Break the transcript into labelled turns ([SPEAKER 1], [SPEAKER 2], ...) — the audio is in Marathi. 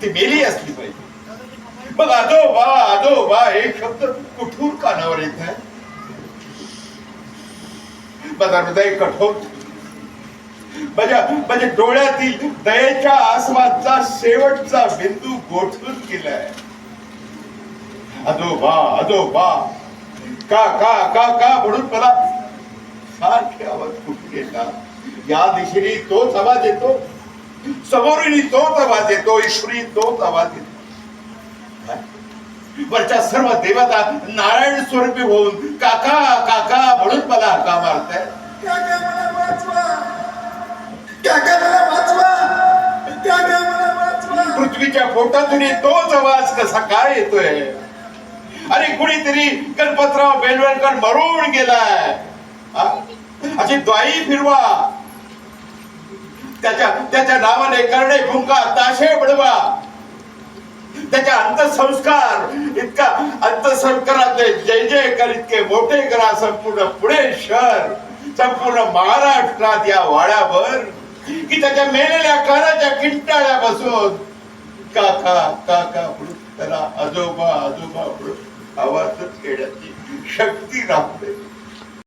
[SPEAKER 1] ती मेली असली पाहिजे. मग आजोबा आजोबा एक शब्द कुठून कानावर येत आहे? माझा हृदय कठोर, माझ्या डोळ्यातील दयेच्या आसमानचा शेवटचा बिंदू गोठून गेलाय. आजोबा आजोबा काका काका म्हणून मला सारखे आवाज कुठून येतात. या दिशेने तोच आवाज येतो, समोरील तोच आवाज येतो, ईश्वरी तोच आवाज येतो. वरच्या सर्व देवता नारायण स्वरूपी होऊन काका काका म्हणून मला हाका मारताय.
[SPEAKER 2] काका मला वाचवा, काका मला वाचवा, काका मला वाचवा.
[SPEAKER 1] पृथ्वीच्या पोटातून तोच आवाज कसा काय येतोय? अरे कुणीतरी गणपतराव बेलवलकर मरून गेलाय अशी द्वाई फिरवा, त्याच्या नावाने करणे फुंका ताशे बडवा. त्याच्या अंतसंस्कार इतका अंतसंस्कारातले जय जयकार इतके मोठे करा संपूर्ण पुणे शहर, संपूर्ण महाराष्ट्रात या वाड्यावर, की त्याच्या मेलेल्या कानाच्या किंटाळ्या बसून काका काका म्हणून त्याला आजोबा आजोबा म्हणून आवाजच घेण्याची शक्ती राहते.